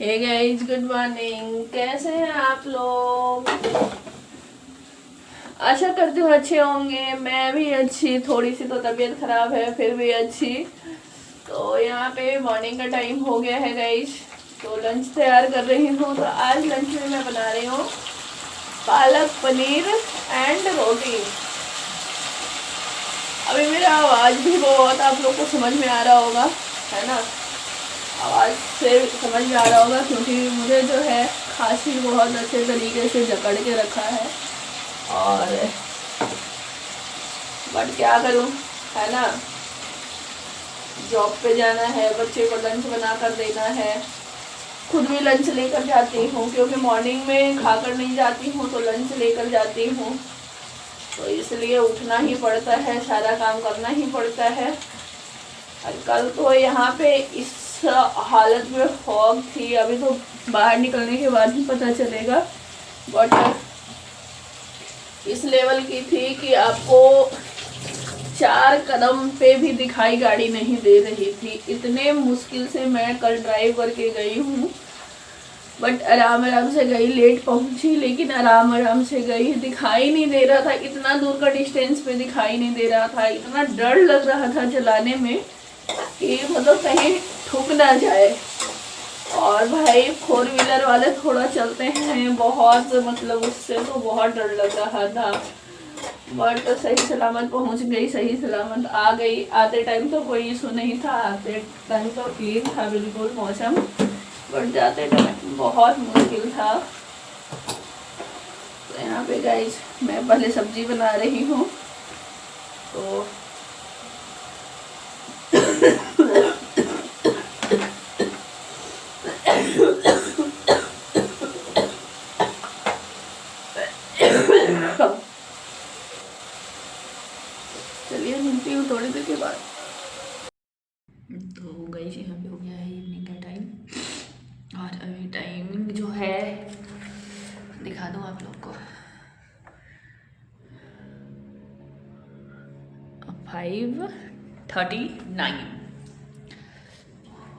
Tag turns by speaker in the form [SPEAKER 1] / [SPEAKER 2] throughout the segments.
[SPEAKER 1] Hey guys, good morning. कैसे हैं आप लोग? आशा करती हूँ अच्छे होंगे। मैं भी अच्छी, थोड़ी सी तो तबीयत खराब है, फिर भी अच्छी। तो यहाँ पे मॉर्निंग का टाइम हो गया है गाइस, तो लंच तैयार कर रही हूँ। तो आज लंच में मैं बना रही हूँ पालक पनीर एंड रोटी। अभी मेरा आवाज़ भी बहुत आप लोग को समझ में आ रहा होगा, है ना? आवाज़ से समझ में आ रहा होगा, क्योंकि मुझे जो है खांसी बहुत अच्छे तरीके से जकड़ के रखा है। और बट क्या करूं, है ना? जॉब पे जाना है, बच्चे को लंच बना कर देना है, खुद भी लंच लेकर जाती हूँ, क्योंकि मॉर्निंग में खाकर नहीं जाती हूँ तो लंच लेकर जाती हूँ। तो इसलिए उठना ही पड़ता है, सारा काम करना ही पड़ता है। और कल तो यहाँ पे इस हालत में फॉग थी, अभी तो बाहर निकलने के बाद ही पता चलेगा, बट इस लेवल की थी कि आपको 4 कदम पे भी दिखाई गाड़ी नहीं दे रही थी। इतने मुश्किल से मैं कल ड्राइव करके गई हूँ, बट आराम आराम से गई, लेट पहुंची लेकिन आराम आराम से गई। दिखाई नहीं दे रहा था, इतना दूर का डिस्टेंस पे दिखाई नहीं दे रहा था। इतना डर लग रहा था चलाने में कि मतलब कहीं ठुक ना जाए। और भाई 4 व्हीलर वाले थोड़ा चलते हैं बहुत, मतलब उससे तो बहुत डर लग रहा था। बट सही सलामत पहुंच गई, सही सलामत आ गई। आते टाइम तो कोई इशू नहीं था, आते टाइम तो क्लीन था बिल्कुल मौसम, बट जाते टाइम बहुत मुश्किल था। तो यहाँ पे गाइस मैं पहले सब्जी बना रही हूँ। तो चलिए मिलती हूँ थोड़ी देर के बाद। तो गाइस यहाँ पे हो गया है इवनिंग का टाइम, और अभी टाइमिंग जो है दिखा दूँ आप लोग को, 5:39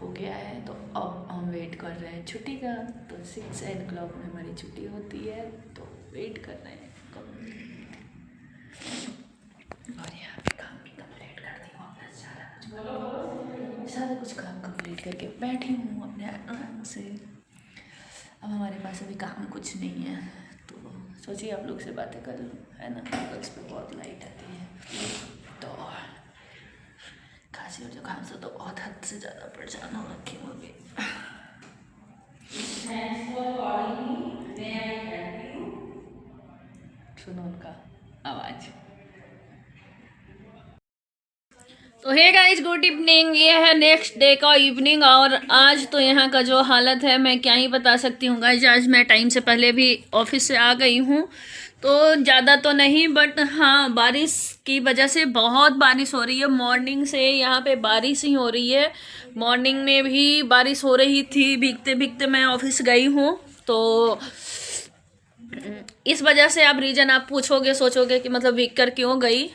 [SPEAKER 1] हो गया है। तो अब हम वेट कर रहे हैं छुट्टी का। तो 6 o'clock में हमारी छुट्टी होती है, तो वेट कर रहे हैं कब। और यहाँ पे काम भी कंप्लीट कर दी हूँ, अपना सारा कुछ काम कंप्लीट करके बैठी हूँ अपने आराम से। अब हमारे पास अभी काम कुछ नहीं है, तो सोचिए आप लोग से बातें कर लूँ, है ना? बस पे बहुत लाइट आती है, तो खांसी और जुकाम से तो बहुत हद से ज़्यादा परेशान हो रखी हूँ अभी। सुनो उनका आवाज़। तो हे गाइज, गुड इवनिंग। ये है नेक्स्ट डे का इवनिंग, और आज तो यहाँ का जो हालत है मैं क्या ही बता सकती हूँ गाइज। आज मैं टाइम से पहले भी ऑफिस से आ गई हूँ, तो ज़्यादा तो नहीं, बट हाँ बारिश की वजह से बहुत बारिश हो रही है। मॉर्निंग से यहाँ पे बारिश ही हो रही है। मॉर्निंग में भी बारिश हो रही थी, भीगते भीगते मैं ऑफिस गई हूँ। तो इस वजह से आप रीज़न आप पूछोगे, सोचोगे कि मतलब भीग कर क्यों गई।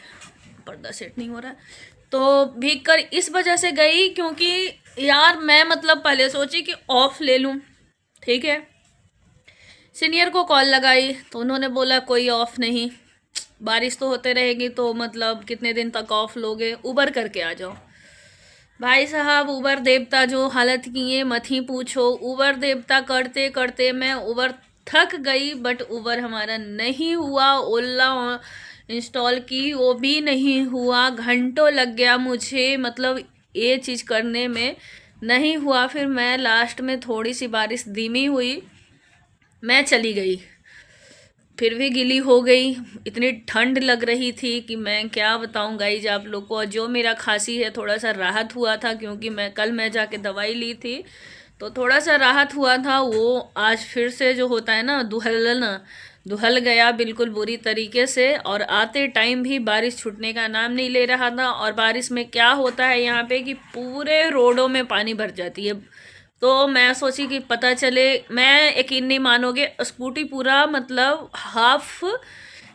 [SPEAKER 1] पर्दा सेट नहीं हो रहा है। तो भीग कर इस वजह से गई क्योंकि यार मैं मतलब पहले सोची कि ऑफ ले लूँ, ठीक है। सीनियर को कॉल लगाई तो उन्होंने बोला कोई ऑफ नहीं, बारिश तो होते रहेगी तो मतलब कितने दिन तक ऑफ लोगे, उबर करके आ जाओ। भाई साहब उबर देवता जो हालत की है मत ही पूछो। उबर देवता करते करते मैं उबर थक गई, बट उबर हमारा नहीं हुआ। ओला इंस्टॉल की, वो भी नहीं हुआ। घंटों लग गया मुझे, मतलब ये चीज़ करने में नहीं हुआ। फिर मैं लास्ट में थोड़ी सी बारिश धीमी हुई, मैं चली गई, फिर भी गीली हो गई। इतनी ठंड लग रही थी कि मैं क्या बताऊं गाइज आप लोग को। जो मेरा खांसी है थोड़ा सा राहत हुआ था, क्योंकि मैं जाके दवाई ली थी, तो थोड़ा सा राहत हुआ था। वो आज फिर से जो होता है ना दुहल गया बिल्कुल बुरी तरीके से। और आते टाइम भी बारिश छूटने का नाम नहीं ले रहा था। और बारिश में क्या होता है यहाँ पे कि पूरे रोडों में पानी भर जाती है। तो मैं सोची कि पता चले, मैं यकीन नहीं मानोगे, स्कूटी पूरा मतलब हाफ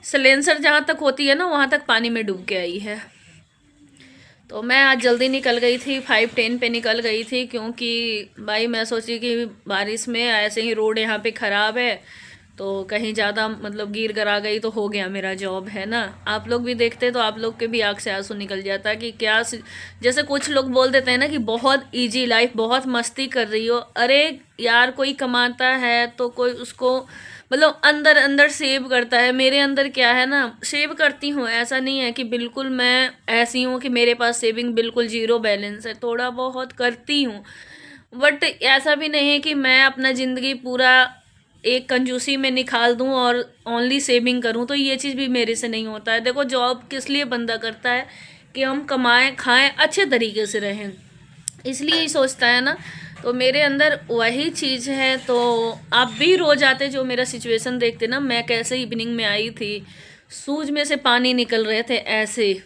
[SPEAKER 1] सलेंसर जहाँ तक होती है ना वहाँ तक पानी में डूब के आई है। तो मैं आज जल्दी निकल गई थी, 5:10 पे निकल गई थी, क्योंकि भाई मैं सोची कि बारिश में ऐसे ही रोड यहाँ पे ख़राब है, तो कहीं ज़्यादा मतलब गिर गिरा गई तो हो गया मेरा जॉब, है ना। आप लोग भी देखते तो आप लोग के भी आँख से आंसू निकल जाता कि क्या जैसे कुछ लोग बोल देते हैं ना कि बहुत इजी लाइफ, बहुत मस्ती कर रही हो। अरे यार, कोई कमाता है तो कोई उसको मतलब अंदर अंदर सेव करता है। मेरे अंदर क्या है ना, सेव करती हूँ, ऐसा नहीं है कि बिल्कुल मैं ऐसी हूँ कि मेरे पास सेविंग बिल्कुल जीरो बैलेंस है, थोड़ा बहुत करती हूँ। बट ऐसा भी नहीं है कि मैं अपना ज़िंदगी पूरा एक कंजूसी में निकाल दूं और ओनली सेविंग करूं, तो ये चीज़ भी मेरे से नहीं होता है। देखो, जॉब किस लिए बंदा करता है कि हम कमाएं खाएं अच्छे तरीके से रहें, इसलिए ही सोचता है ना। तो मेरे अंदर वही चीज़ है। तो आप भी रोज़ आते जो मेरा सिचुएशन देखते ना, मैं कैसे इवनिंग में आई थी, सूज में से पानी निकल रहे थे ऐसे,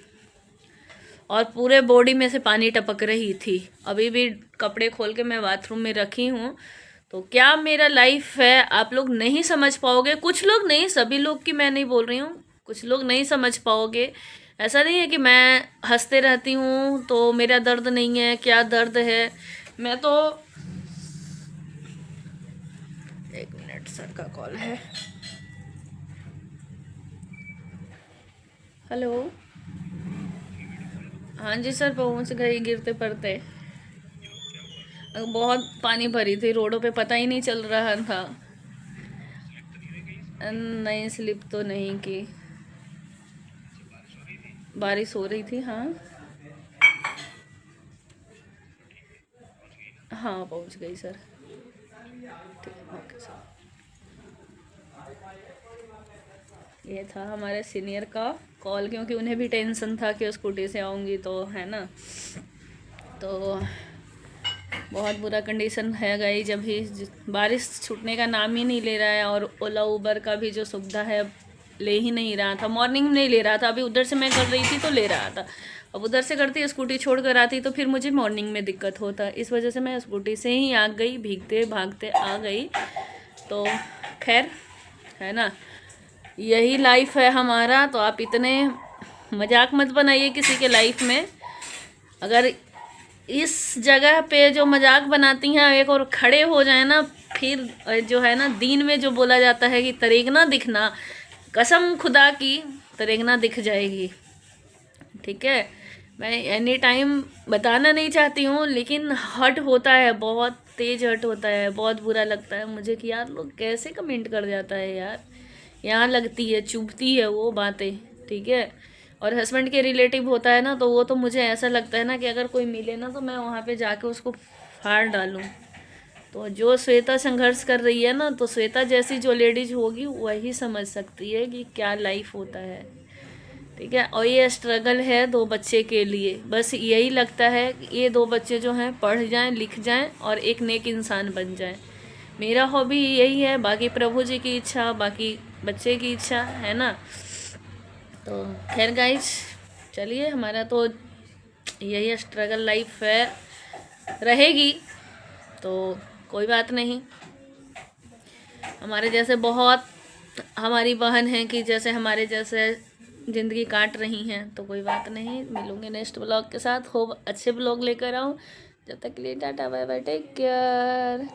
[SPEAKER 1] और पूरे बॉडी में से पानी टपक रही थी। अभी भी कपड़े खोल के मैं बाथरूम में रखी हूँ। तो क्या मेरा लाइफ है, आप लोग नहीं समझ पाओगे। कुछ लोग नहीं, सभी लोग की मैं नहीं बोल रही हूँ, कुछ लोग नहीं समझ पाओगे। ऐसा नहीं है कि मैं हंसते रहती हूँ तो मेरा दर्द नहीं है, क्या दर्द है। मैं तो 1 मिनट, सर का कॉल है। हेलो, हाँ जी सर, पहुँच गई गिरते पड़ते। बहुत पानी भरी थी रोडों पे, पता ही नहीं चल रहा था। नहीं, स्लिप तो नहीं की, बारिश हो रही थी। हाँ हाँ, पहुंच गई सर। ठीक, ओके सर। ये था हमारे सीनियर का कॉल, क्योंकि उन्हें भी टेंशन था कि स्कूटी से आऊँगी तो, है ना। तो बहुत बुरा कंडीशन है गई, जब भी बारिश छूटने का नाम ही नहीं ले रहा है, और ओला उबर का भी जो सुविधा है ले ही नहीं रहा था। मॉर्निंग में नहीं ले रहा था, अभी उधर से मैं कर रही थी तो ले रहा था। अब उधर से करती स्कूटी छोड़ कर आती तो फिर मुझे मॉर्निंग में दिक्कत होता, इस वजह से मैं स्कूटी से ही आ गई, भीगते भागते आ गई। तो खैर, है ना, यही लाइफ है हमारा। तो आप इतने मजाक मत बनाइए किसी के लाइफ में। अगर इस जगह पे जो मजाक बनाती हैं एक और खड़े हो जाए ना, फिर जो है ना, दीन में जो बोला जाता है कि तरेगना दिखना, कसम खुदा की तरेगना दिख जाएगी। ठीक है, मैं एनी टाइम बताना नहीं चाहती हूँ, लेकिन हर्ट होता है, बहुत तेज हर्ट होता है, बहुत बुरा लगता है मुझे कि यार लोग कैसे कमेंट कर जाता है यार। यहाँ लगती है, चुभती है वो बातें। ठीक है, और हस्बैंड के रिलेटिव होता है ना, तो वो तो मुझे ऐसा लगता है ना कि अगर कोई मिले ना तो मैं वहाँ पे जाके उसको फाड़ डालूँ। तो जो श्वेता संघर्ष कर रही है ना, तो श्वेता जैसी जो लेडीज होगी वही समझ सकती है कि क्या लाइफ होता है। ठीक है, और ये स्ट्रगल है 2 बच्चे के लिए। बस यही लगता है कि ये 2 बच्चे जो हैं पढ़ जाएं, लिख जाएं और एक नेक इंसान बन जाएं। मेरा हॉबी यही है, बाकी प्रभु जी की इच्छा, बाकी बच्चे की इच्छा, है ना। तो खैर गाइज, चलिए, हमारा तो यही स्ट्रगल लाइफ है, रहेगी तो कोई बात नहीं। हमारे जैसे बहुत हमारी बहन हैं कि जैसे हमारे जैसे ज़िंदगी काट रही हैं, तो कोई बात नहीं। मिलूंगे नेक्स्ट ब्लॉग के साथ, खूब अच्छे ब्लॉग लेकर आऊँ। जब तक के लिए tata bye bye, take care.